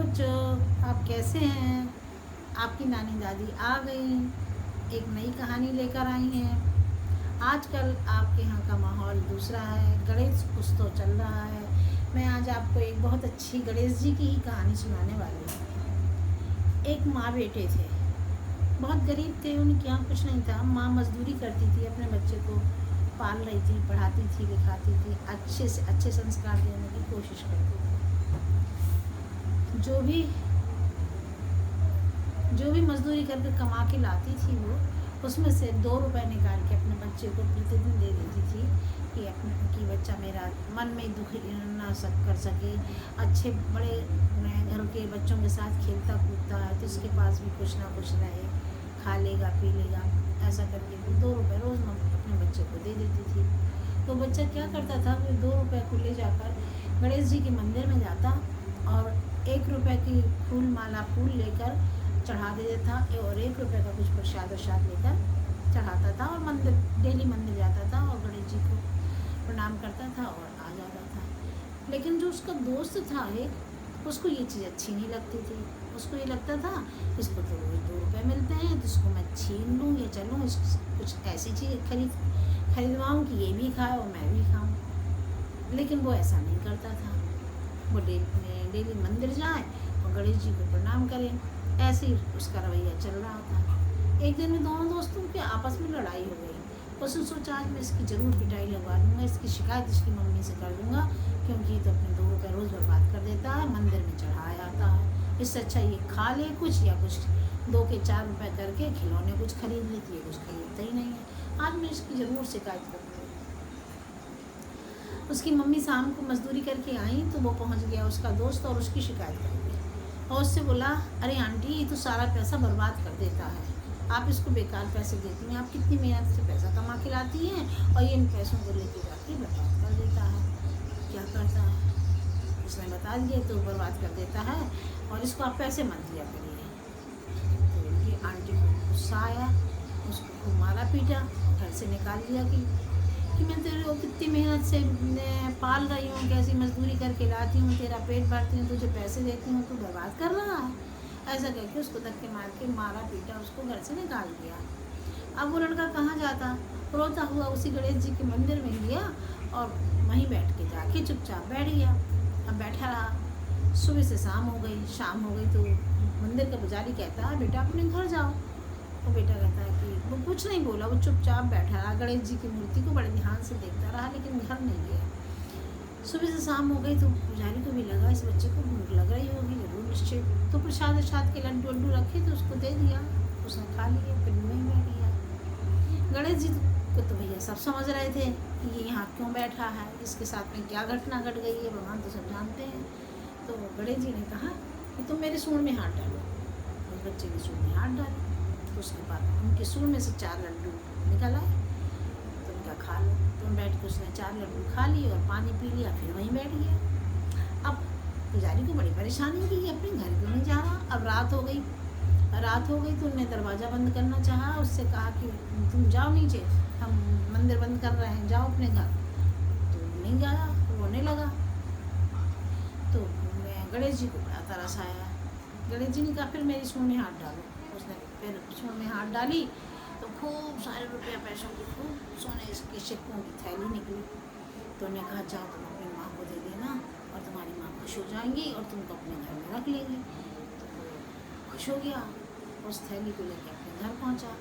बच्चों, आप कैसे हैं? आपकी नानी दादी आ गई, एक नई कहानी लेकर आई हैं। आजकल आपके यहाँ का माहौल दूसरा है, गणेश उत्सव चल रहा है। मैं आज आपको एक बहुत अच्छी गणेश जी की ही कहानी सुनाने वाली हूँ। एक माँ बेटे थे, बहुत गरीब थे, उनके यहाँ कुछ नहीं था। माँ मजदूरी करती थी, अपने बच्चे को पाल रही थी, पढ़ाती थी, लिखाती थी, अच्छे से अच्छे संस्कार देने की कोशिश करती थी। जो भी मजदूरी करके कमा के लाती थी वो, उसमें से 2 रुपए निकाल के अपने बच्चे को प्रतिदिन दे देती थी कि बच्चा मेरा मन में दुख ना कर सके, अच्छे बड़े घर के बच्चों के साथ खेलता कूदता है तो इसके पास भी कुछ ना कुछ रहे, खा लेगा पी लेगा। ऐसा करके वो 2 रुपये रोज़ अपने बच्चे को दे देती थी। तो बच्चा क्या करता था, वो 2 रुपये को ले जाकर गणेश जी के मंदिर में जाता और 1 रुपये की फूल लेकर चढ़ा दे देता था और 1 रुपये का कुछ प्रसाद लेकर चढ़ाता था और डेली मंदिर जाता था और गणेश जी को प्रणाम करता था और आ जाता था। लेकिन जो उसका दोस्त था एक, उसको ये चीज़ अच्छी नहीं लगती थी। उसको ये लगता था इसको तो रोज़ 2 रुपये मिलते हैं, तो इसको मैं छीन लूँ या चलूँ कुछ ऐसी चीज़ खरीदवाऊँ कि ये भी खाए और मैं भी खाऊँ। लेकिन वो ऐसा नहीं करता था। वो डेली मंदिर जाए और गणेश जी को प्रणाम करें, ऐसे ही उसका रवैया चल रहा था। एक दिन में दोनों दोस्तों की आपस में लड़ाई हो गई। उसने सोचा आज मैं इसकी ज़रूर पिटाई लगवा दूँगा, इसकी शिकायत इसकी मम्मी से कर दूँगा, क्योंकि ये तो अपने 2 रुपये रोज़ बर्बाद कर देता है, मंदिर में चढ़ाया आता है। इससे अच्छा ये खा ले कुछ या कुछ 2 के 4 रुपये करके खिलौने कुछ खरीद लेती है, कुछ खरीदता ही नहीं है। आज मैं इसकी ज़रूर शिकायत करूँगी। उसकी मम्मी शाम को मजदूरी करके आई तो वो पहुँच गया उसका दोस्त और उसकी शिकायत कर दी और उससे बोला, अरे आंटी ये तो सारा पैसा बर्बाद कर देता है, आप इसको बेकार पैसे देती हैं, आप कितनी मेहनत से पैसा कमा के लाती हैं और ये इन पैसों को लेके जाके बर्बाद कर देता है। क्या करता है, उसने बता दिया तो बर्बाद कर देता है और इसको आप पैसे मत दिया करिए। तो उनकी आंटी को गुस्सा आया, उसको खूब मारा पीटा, घर से निकाल दिया कि मैं तेरे को कितनी मेहनत से पाल रही हूँ, कैसी मजदूरी करके लाती हूँ, तेरा पेट भरती हूँ, तुझे पैसे देती हूँ, तू बर्बाद कर रहा है। ऐसा करके उसको धक्के मार के मारा पीटा, उसको घर से निकाल दिया। अब वो लड़का कहाँ जाता, रोता हुआ उसी गणेश जी के मंदिर में गया और वहीं बैठ के जाके चुपचाप बैठ गया। अब बैठा रहा, सुबह से शाम हो गई तो मंदिर का पुजारी कहता है बेटा अपने घर जाओ। वो बेटा कहता है कि वो कुछ नहीं बोला, वो चुपचाप बैठा रहा, गणेश जी की मूर्ति को बड़े ध्यान से देखता रहा, लेकिन घर नहीं गया। सुबह से शाम हो गई तो पुजारी को भी लगा इस बच्चे को भूख लग रही होगी जरूर निश्चय, तो प्रसाद के लड्डू रखे तो उसको दे दिया, उसने खा लिया, फिर वहीं बैठ गया। गणेश जी को तो भैया सब समझ रहे थे कि ये यहाँ क्यों बैठा है, इसके साथ में क्या घटना घट गई है, भगवान तो सब जानते हैं। तो गणेश जी ने कहा कि तुम मेरे सूंड में हाथ डालो। उस बच्चे के सूंड में हाथ डालो, उसके बाद उनके सूंड में से 4 लड्डू निकल आए। तो उनका खा लो, तो बैठ के उसने 4 लड्डू खा लिए और पानी पी लिया, फिर वहीं बैठ गया। अब पुजारी को बड़ी परेशानी कि अपने घर क्यों नहीं जा रहा। अब रात हो गई तो उन्होंने दरवाज़ा बंद करना चाहा, उससे कहा कि तुम जाओ नीचे, हम मंदिर बंद कर रहे हैं, जाओ अपने घर। तो नहीं गया, रोने लगा। तो गणेश जी को बड़ा तरस आया। गणेश जी ने कहा फिर मेरी सूंड में हाथ डालो। उसने फिर सूंड में हाथ डाली तो खूब सारे रुपया पैसों की खूब सोने के सिक्कों की थैली निकली। तो उन्हें कहा जाओ तुम अपनी माँ को दे देना और तुम्हारी माँ खुश हो जाएंगी और तुमको अपने घर में रख लेंगी। तो वो खुश हो गया, उस थैली को लेकर अपने घर पहुँचा।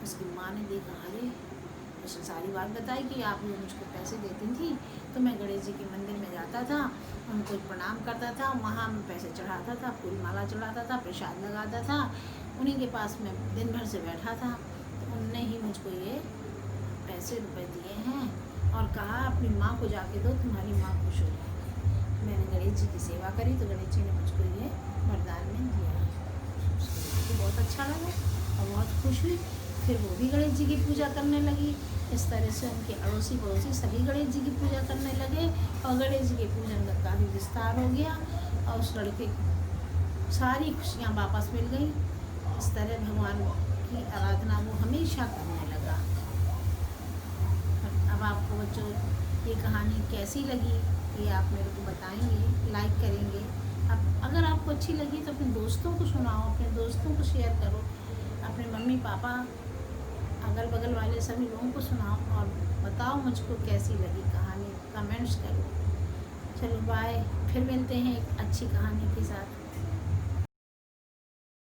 उसकी माँ ने देखा, अरे उसने सारी बात बताई कि आप लोग मुझको पैसे देती थी तो मैं गणेश जी के मंदिर में जाता था, उनको प्रणाम करता था, वहाँ मैं पैसे चढ़ाता था, फूल माला चढ़ाता था, प्रसाद लगाता था, उन्हीं के पास मैं दिन भर से बैठा था। तो उनने ही मुझको ये पैसे रुपए दिए हैं और कहा अपनी माँ को जाके दो, तुम्हारी माँ खुश हो जाए। मैंने गणेश जी की सेवा करी तो गणेश जी ने मुझको ये वरदान में दिया। उसको बहुत अच्छा लगा और बहुत खुश हुई। फिर वो भी गणेश जी की पूजा करने लगी। इस तरह से उनके अड़ोसी पड़ोसी सभी गणेश जी की पूजा करने लगे और गणेश जी के पूजन का काफ़ी विस्तार हो गया और उस लड़के को सारी खुशियाँ वापस मिल गई। इस तरह भगवान की आराधना वो हमेशा करने लगा। अब आपको बच्चों ये कहानी कैसी लगी ये आप मेरे को बताएंगे, लाइक करेंगे। अब अगर आपको अच्छी लगी तो अपने दोस्तों को सुनाओ, अपने दोस्तों को शेयर करो, अपने मम्मी पापा अगल बगल वाले सभी लोगों को सुनाओ और बताओ मुझको कैसी लगी कहानी, कमेंट्स करो। चलो बाय, फिर मिलते हैं एक अच्छी कहानी के साथ।